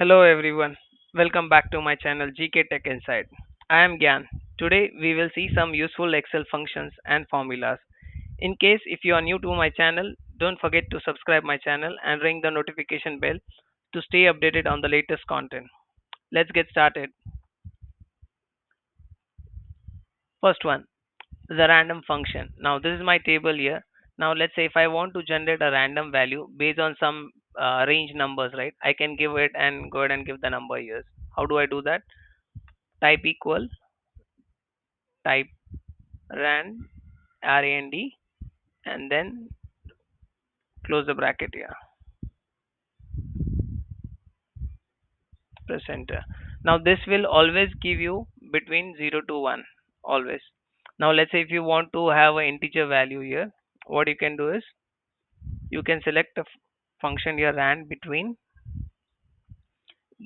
Hello everyone. Welcome back to my channel GK Tech Insight. I am Gyan. Today we will see some useful Excel functions and formulas. In case if you are new to my channel, don't forget to subscribe my channel and ring the notification bell to stay updated on the latest content. Let's get started. First one, the random function. Now this is my table here. Now let's say if I want to generate a random value based on some range numbers, right? I can give it and go ahead and give the number here. How do I do that? Type equal type rand rand and then close the bracket here, press enter. Now this will always give you between 0 to 1 always. Now let's say if you want to have an integer value here, what you can do is you can select a function here rand between,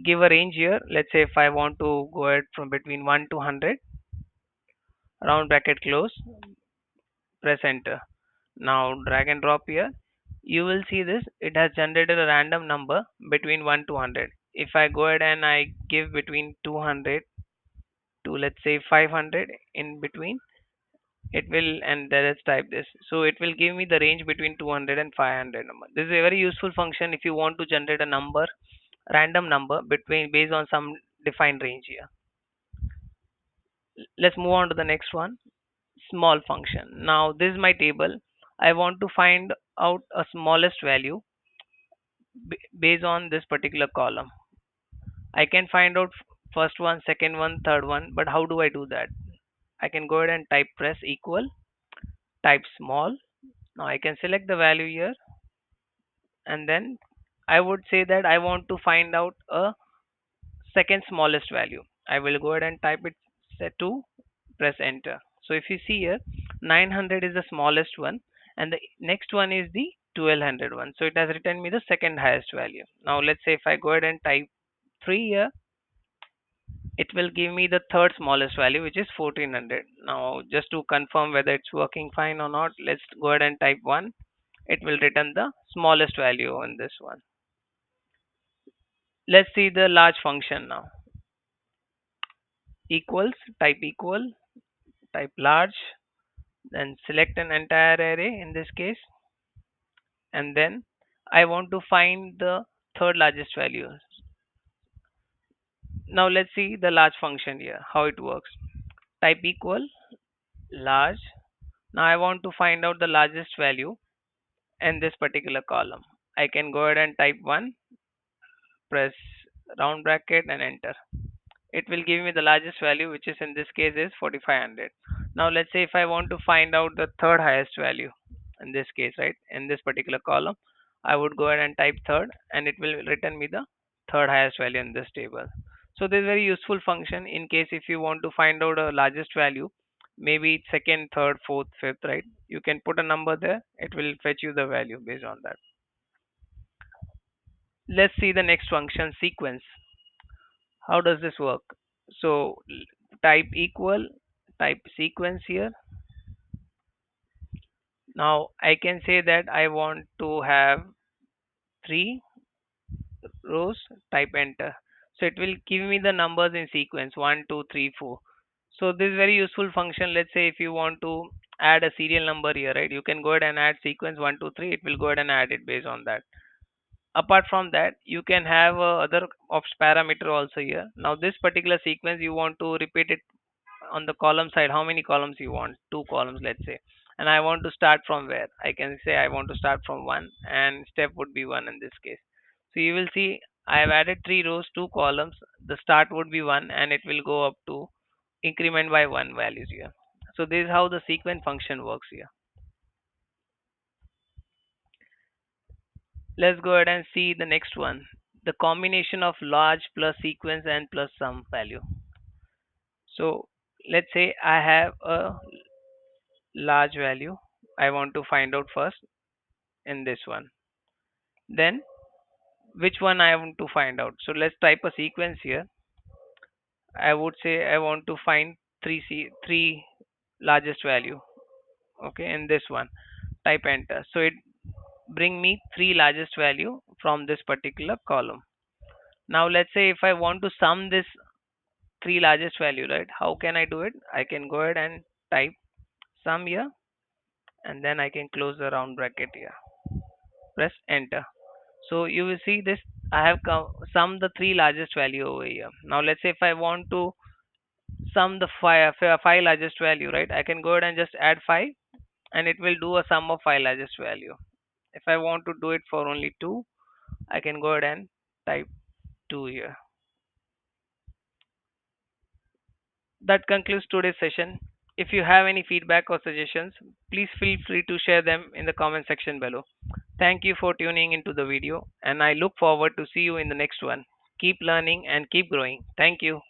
give a range here. Let's say if I want to go ahead from between 1 to 100, round bracket close, press enter. Now drag and drop here. You will see this, it has generated a random number between 1 to 100. If I go ahead and I give between 200 to let's say 500 in between, it will, and let's type this, so it will give me the range between 200 and 500 number. This is a very useful function if you want to generate a number, random number between based on some defined range here. Let's move on to the next one, small function. Now this is my table. I want to find out a smallest value based on this particular column. I can find out first one, second one, third one, but how do I do that? I can go ahead and type press equal, type small. Now I can select the value here and then I would say that I want to find out a second smallest value. I will go ahead and type it set to, press enter. So if you see here, 900 is the smallest one and the next one is the 1200 one. So it has written me the second highest value. Now let's say if I go ahead and type 3 here, it will give me the third smallest value, which is 1400. Now just to confirm whether it's working fine or not, let's go ahead and type 1. It will return the smallest value on this one. Let's see the large function now. Equals, type large, then select an entire array in this case, and then I want to find the third largest value. Now let's see the large function here, how it works. Type equal large. Now I want to find out the largest value in this particular column. I can go ahead and type 1, press round bracket and enter. It will give me the largest value, which is in this case is 4500. Now let's say if I want to find out the third highest value in this case, right, in this particular column, I would go ahead and type third and it will return me the third highest value in this table. So this is very useful function in case if you want to find out a largest value, maybe second, third, fourth, fifth, right, you can put a number there, it will fetch you the value based on that. Let's see the next function, sequence. How does this work? So type equal, type sequence here. Now I can say that I want to have 3 rows, type enter. So it will give me the numbers in sequence 1 2 3 4. So this is very useful function. Let's say if you want to add a serial number here, right, you can go ahead and add sequence 1 2 3. It will go ahead and add it based on that. Apart from that, you can have other ops parameter also here. Now this particular sequence you want to repeat it on the column side. How many columns you want? 2 columns, let's say. And I want to start from where? I can say I want to start from 1 and step would be 1 in this case. So you will see I have added 3 rows, 2 columns. The start would be 1 and it will go up to increment by 1 values here. So this is how the sequence function works here. Let's go ahead and see the next one, the combination of large plus sequence and plus sum value. So let's say I have a large value I want to find out first in this one, then which one I want to find out. So let's type a sequence here. I would say I want to find 3 largest value, okay, in this one. Type enter. So it bring me 3 largest value from this particular column. Now let's say if I want to sum this three largest value, right? How can I do it? I can go ahead and type sum here, and then I can close the round bracket here. Press enter. So you will see this. I have summed the three largest value over here. Now let's say if I want to sum the five largest value, right? I can go ahead and just add five, and it will do a sum of five largest value. If I want to do it for only two, I can go ahead and type two here. That concludes today's session. If you have any feedback or suggestions, please feel free to share them in the comment section below. Thank you for tuning into the video, and I look forward to see you in the next one. Keep learning and keep growing. Thank you.